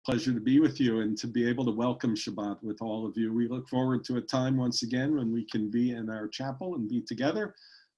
pleasure to be with you and to be able to welcome Shabbat with all of you. We look forward to a time once again when we can be in our chapel and be together.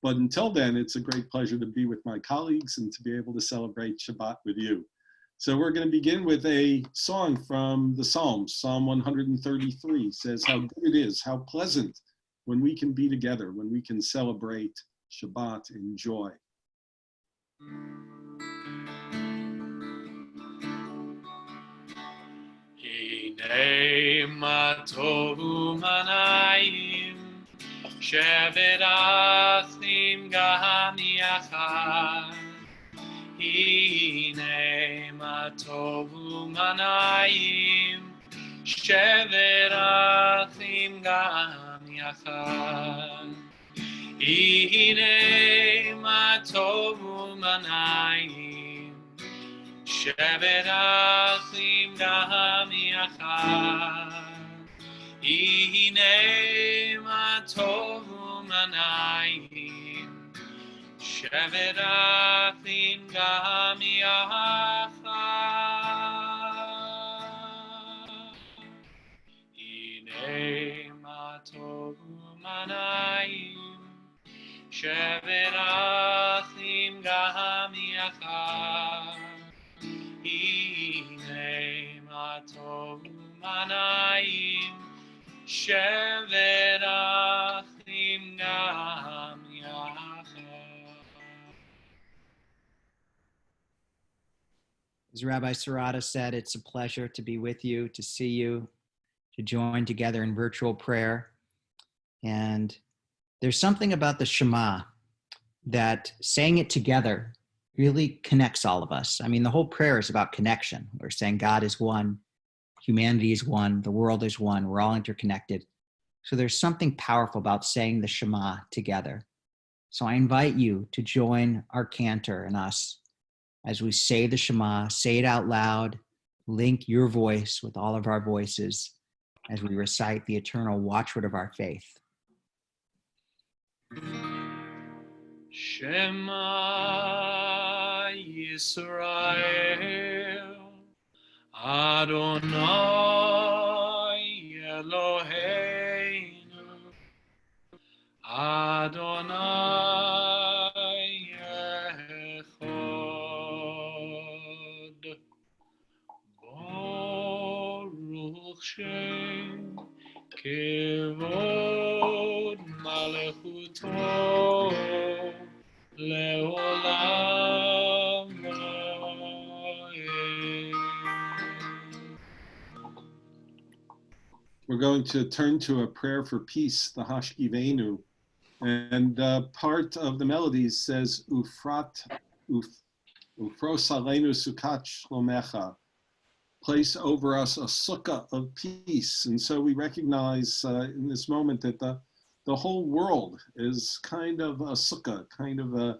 But until then, it's a great pleasure to be with my colleagues and to be able to celebrate Shabbat with you. So we're going to begin with a song from the Psalms. Psalm 133 says, how good it is, how pleasant when we can be together, when we can celebrate Shabbat in joy. Hine ma tovu manayim shevet achim gam yachad. Hine ma tovu manayim shevet achim gam yachad. Hine ma tovu manayim shevet achim gam yachad. Hine ma tovu manayim shevet achim gam yachad. Hine ma tovu manayim shevet achim gam yachad. Hine ma tovu manayim shevet achim gam yachad. As Rabbi Sarada said, it's a pleasure to be with you, to see you, to join together in virtual prayer. And there's something about the Shema that saying it together really connects all of us. I mean, the whole prayer is about connection. We're saying God is one, humanity is one, the world is one, we're all interconnected. So there's something powerful about saying the Shema together. So I invite you to join our cantor and us as we say the Shema, say it out loud, link your voice with all of our voices as we recite the eternal watchword of our faith. Shema Yisrael, Adonai Eloheinu, Adonai Echad, Baruch Shem Kevod Malechuto Leolam Va'ed. We're going to turn to a prayer for peace, the Hashkivenu. And part of the melodies says, Ufros aleinu sukat shlomecha, place over us a sukkah of peace. And so we recognize in this moment that the whole world is kind of a sukkah, kind of a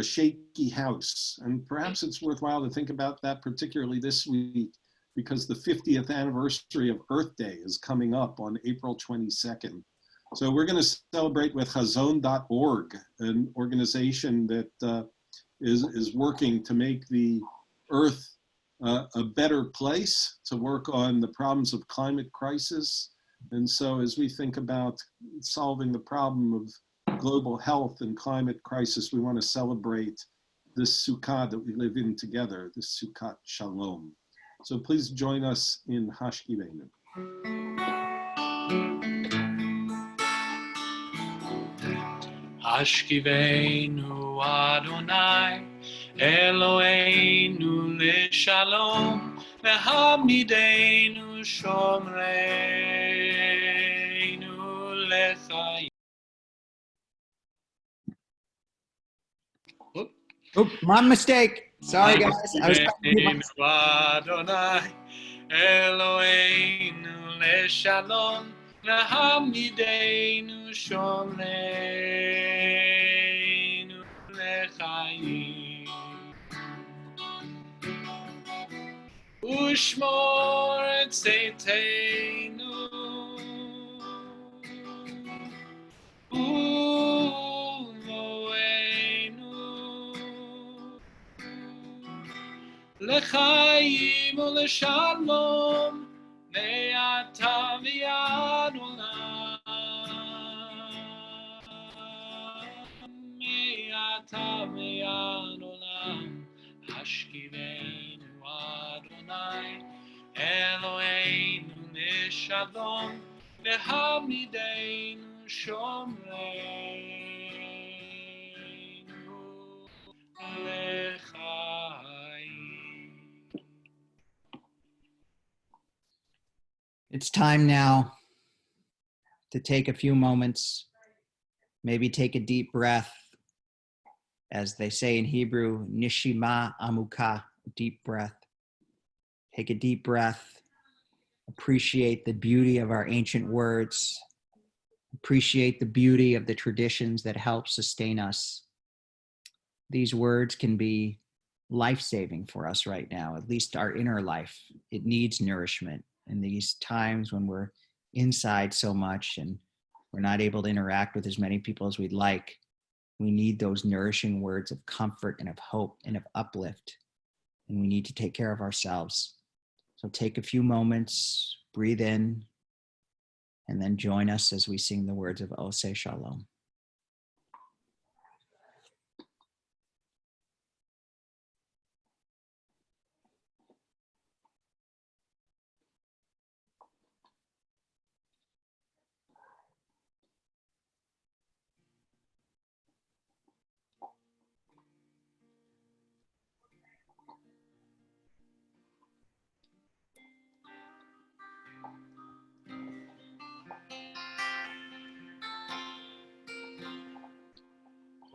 shaky house. And perhaps it's worthwhile to think about that particularly this week, because the 50th anniversary of Earth Day is coming up on April 22nd. So we're going to celebrate with Hazon.org, an organization that is working to make the Earth a better place, to work on the problems of climate crisis. And so as we think about solving the problem of global health and climate crisis, we want to celebrate this Sukkah that we live in together, this Sukkot Shalom. So please join us in Hashkivenu. Hashkivenu Adonai Eloheinu leshalom, v'hamidenu shomreinu lechayim. Oh, my mistake. Sorry, guys. I was Hashkivenu Adonai Eloheinu leshalom, v'hamidenu shomreinu lechayim. Ushmor et tzeiteinu, umoenu, לחיים ולשלום, מעתה ועד עולם. מעתה ועד עולם, השכיבנו אדוני, אלוהינו משלום, והעמידנו שומרנו לחיים. It's time now to take a few moments, maybe take a deep breath. As they say in Hebrew, nishima amuka, deep breath. Take a deep breath. Appreciate the beauty of our ancient words. Appreciate the beauty of the traditions that help sustain us. These words can be life-saving for us right now, at least our inner life. It needs nourishment in these times when we're inside so much and we're not able to interact with as many people as we'd like. We need those nourishing words of comfort and of hope and of uplift. And we need to take care of ourselves. So take a few moments, breathe in, and then join us as we sing the words of Oseh Shalom.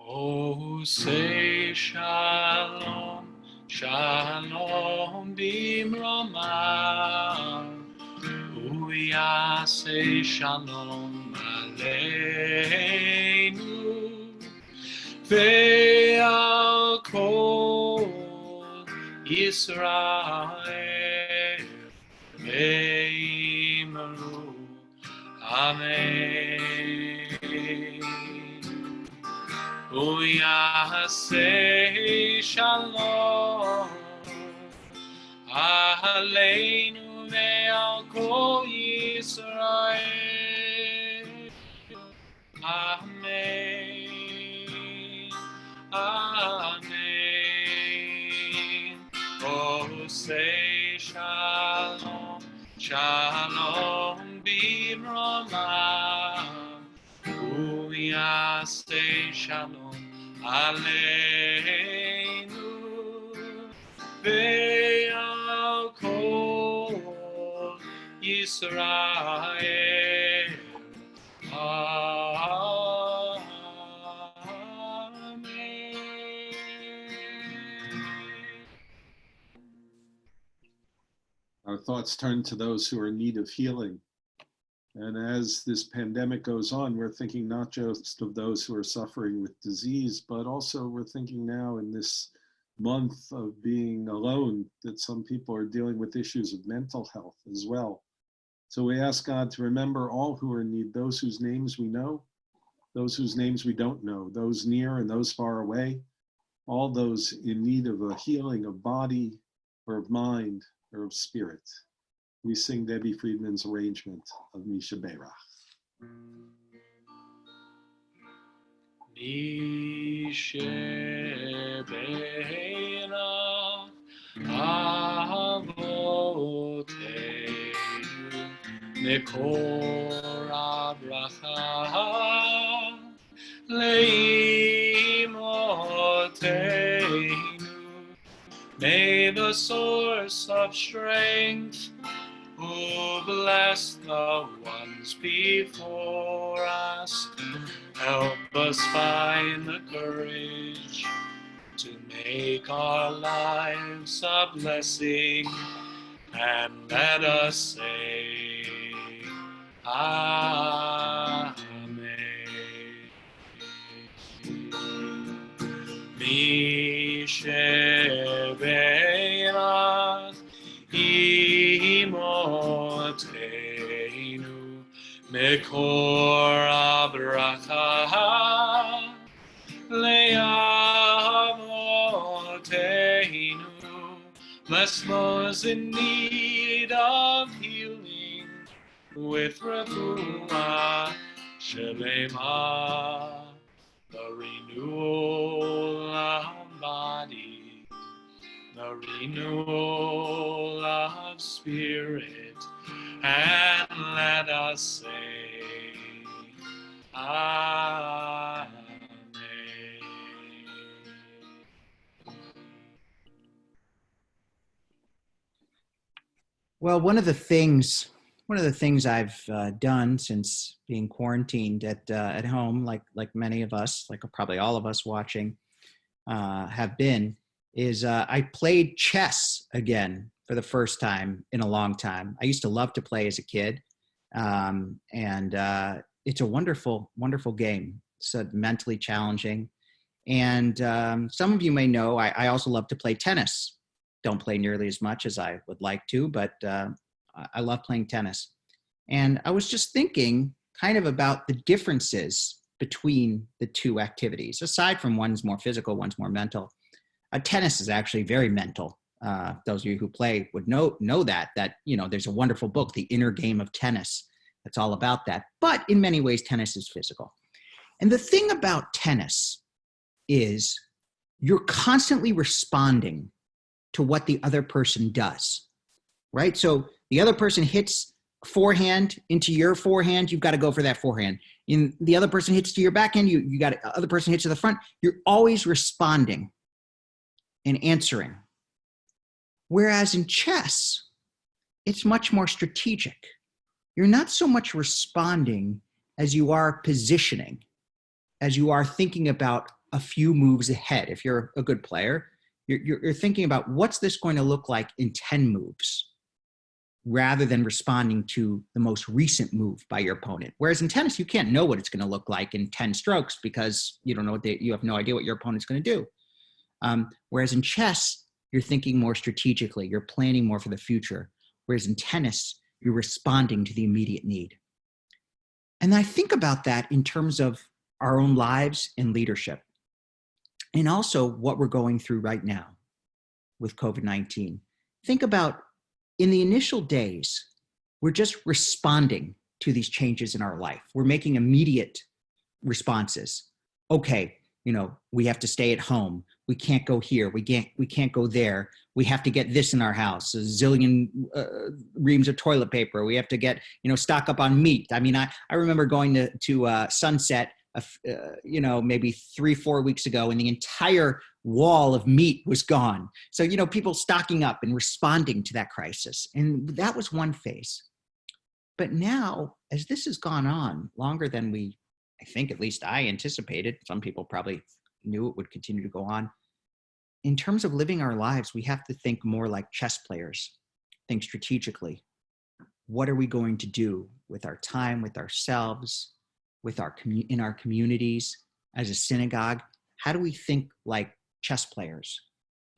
Oseh shalom, shalom bimromah, uyaseh shalom aleinu, ve'al kol Yisrael ve'imru, amen. Uyaseh shalom aleinu ve'al kol Yisrael. Amen. Amen. Oseh shalom, shalom bimromah, uyaseh shalom aleinu ve'al kol Yisrael. Our thoughts turn to those who are in need of healing. And as this pandemic goes on, we're thinking not just of those who are suffering with disease, but also we're thinking now in this month of being alone, that some people are dealing with issues of mental health as well. So we ask God to remember all who are in need, those whose names we know, those whose names we don't know, those near and those far away, all those in need of a healing of body or of mind or of spirit. We sing Debbie Friedman's arrangement of Misha Berach. Misha Berach Avoteinu Mekor Abracha Leimoteinu. May the source of strength who bless the ones before us help us find the courage to make our lives a blessing, and let us say Amen. Misha Berach Imoteinu Mekor Abracha Le'avoteinu Bless those in need of healing with refuah shelema, the renewal of body, the renewal of spirit, and let us say, Amen. Well, one of the things I've done since being quarantined at home, like many of us, like probably all of us watching, have been, is I played chess again for the first time in a long time. I used to love to play as a kid, and it's a wonderful, wonderful game. It's mentally challenging, and some of you may know I also love to play tennis. Don't play nearly as much as I would like to, but I love playing tennis. And I was just thinking kind of about the differences between the two activities, aside from one's more physical, one's more mental. Tennis is actually very mental. Those of you who play would know that, there's a wonderful book, The Inner Game of Tennis, that's all about that. But in many ways, tennis is physical. And the thing about tennis is you're constantly responding to what the other person does, right? So the other person hits forehand into your forehand, you've got to go for that forehand. And the other person hits to your backhand, you got to, other person hits to the front. You're always responding and answering. Whereas in chess, it's much more strategic. You're not so much responding as you are positioning, as you are thinking about a few moves ahead. If you're a good player, you're thinking about what's this going to look like in 10 moves rather than responding to the most recent move by your opponent. Whereas in tennis, you can't know what it's going to look like in 10 strokes because you don't know you have no idea what your opponent's going to do. Whereas in chess, you're thinking more strategically, you're planning more for the future. Whereas in tennis, you're responding to the immediate need. And I think about that in terms of our own lives and leadership. And also what we're going through right now with COVID-19. Think about in the initial days, we're just responding to these changes in our life. We're making immediate responses. Okay, we have to stay at home. We can't go here. We can't go there. We have to get this in our house, a zillion reams of toilet paper. We have to get, stock up on meat. I mean, I remember going to Sunset maybe 3-4 weeks ago, and the entire wall of meat was gone. So, people stocking up and responding to that crisis. And that was one phase. But now, as this has gone on longer than I think at least I anticipated, some people probably knew it would continue to go on. In terms of living our lives, we have to think more like chess players, think strategically. What are we going to do with our time, with ourselves, in our communities, as a synagogue? How do we think like chess players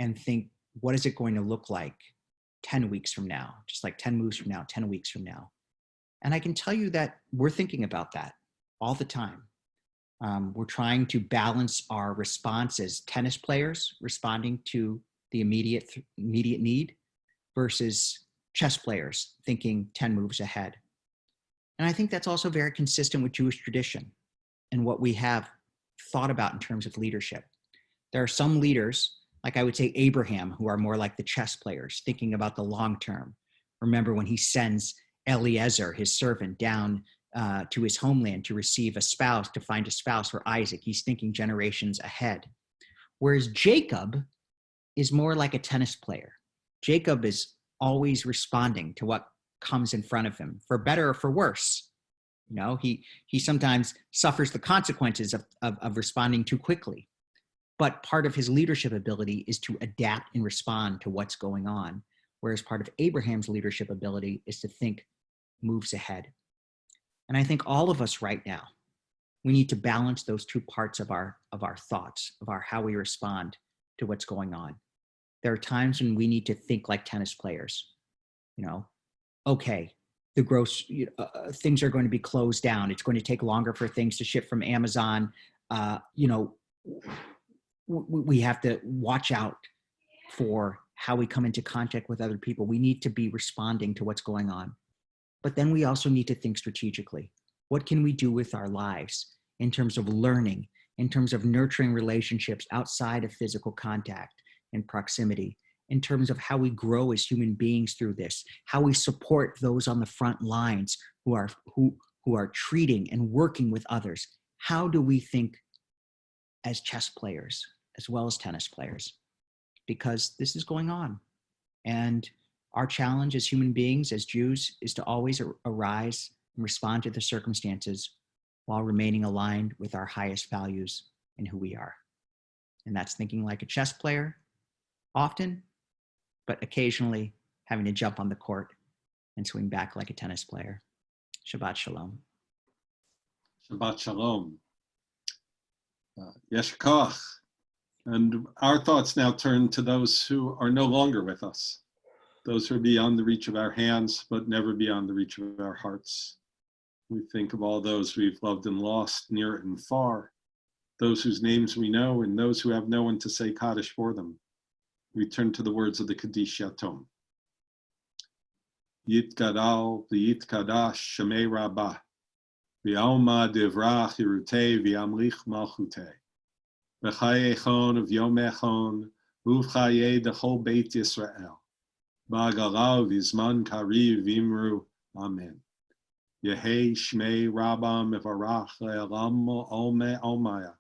and think, what is it going to look like 10 weeks from now, just like 10 moves from now, 10 weeks from now? And I can tell you that we're thinking about that all the time. We're trying to balance our response as tennis players responding to the immediate need versus chess players thinking 10 moves ahead. And I think that's also very consistent with Jewish tradition and what we have thought about in terms of leadership. There are some leaders, like I would say Abraham, who are more like the chess players, thinking about the long term. Remember when he sends Eliezer, his servant, down to his homeland to receive a spouse, to find a spouse for Isaac. He's thinking generations ahead. Whereas Jacob is more like a tennis player. Jacob is always responding to what comes in front of him, for better or for worse. He sometimes suffers the consequences of responding too quickly. But part of his leadership ability is to adapt and respond to what's going on. Whereas part of Abraham's leadership ability is to think moves ahead. And I think all of us right now, we need to balance those two parts of our thoughts, of how we respond to what's going on. There are times when we need to think like tennis players. Okay, things are going to be closed down. It's going to take longer for things to ship from Amazon. We have to watch out for how we come into contact with other people. We need to be responding to what's going on. But then we also need to think strategically. What can we do with our lives in terms of learning, in terms of nurturing relationships outside of physical contact and proximity, in terms of how we grow as human beings through this, how we support those on the front lines who are treating and working with others. How do we think as chess players as well as tennis players? Because this is going on. And our challenge as human beings, as Jews, is to always arise and respond to the circumstances while remaining aligned with our highest values and who we are. And that's thinking like a chess player often, but occasionally having to jump on the court and swing back like a tennis player. Shabbat Shalom. Shabbat Shalom. Yesh Koach. And our thoughts now turn to those who are no longer with us, those who are beyond the reach of our hands, but never beyond the reach of our hearts. We think of all those we've loved and lost, near and far, those whose names we know, and those who have no one to say Kaddish for them. We turn to the words of the Kaddish Yatom. Yitgadal v'yitkadash Shemei Rabbah, v'yalma divrach Yerutei v'yamlich malchutei. V'chaye echon of Yom Echon, uvchaye dechol Beit Yisrael. Ba'galav v'zman kariv v'imru. Amen. Yehei Shmei Rabbah mevarach le'elam olme olmaya.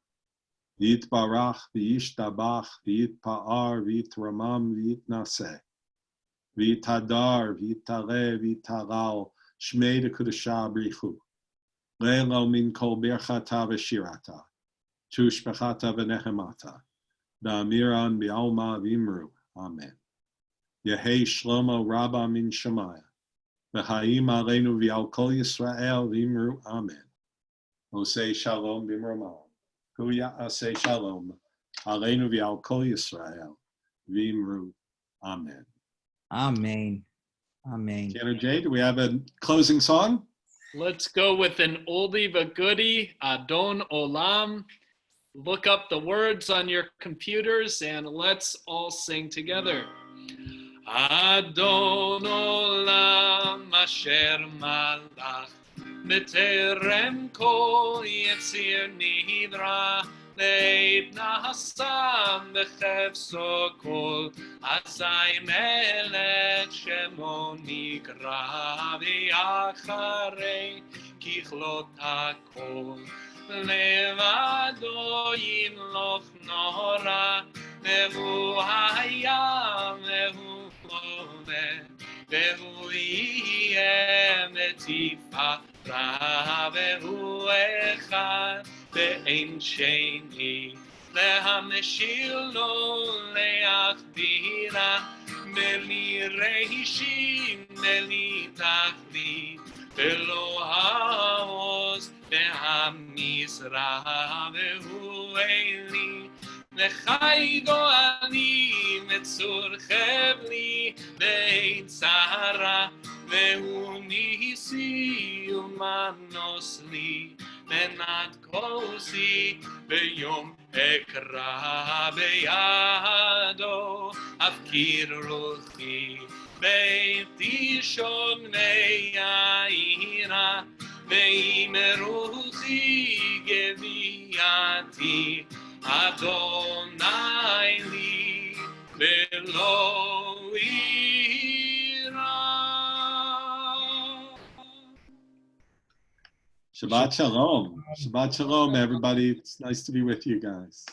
Yitbarach v'yishtabach v'yitpa'ar v'yitramam v'yitnaseh. V'yitadar v'yitale v'yitalal Shmei dekudasha brichu. Le'elo min kol birchata v'shirata. Tushbechata v'nehemata, da'amiran bi'alma v'imru. Amen. Yehei Shlomo Rabba min Shemaya, v'ha'im aleinu v'al kol Yisrael v'imru. Amen. Osei Shalom b'mromam. Hu ya'aseh Shalom, aleinu v'al kol Yisrael v'imru. Amen. Amen. Amen. Tanner J., do we have a closing song? Let's go with an oldie but goodie, Adon Olam. Look up the words on your computers and let's all sing together. Adon Olam Asher Malach B'terem Kol Yetzir Nidra Leit Nahasam B'chefso Kol Azai Melech Shemo Nikra V'yacharei Kichlot HaKol Levado Yimloch Nora Vehu Hayam Vehu Kome Vehu Yeh Metifara Vehu Echad Ve'en Sheni Lehameshir Lo Le'achdira Meli Reishim Meli Tachlit Velo Haoz Ve'hamizra Vehu Eli Lechai Goali Metzur Chevli Ve'in Sahara Ve'hu Nisi Umanos Li Menat Kosi Ve'yom Ekra Be'yado Afkir Ruchi Be'ti Shon Ve'yaira Ve'im Ruchi Geviati Adonai li Velo ira. Shabbat Shalom. Shabbat Shalom, everybody. It's nice to be with you guys.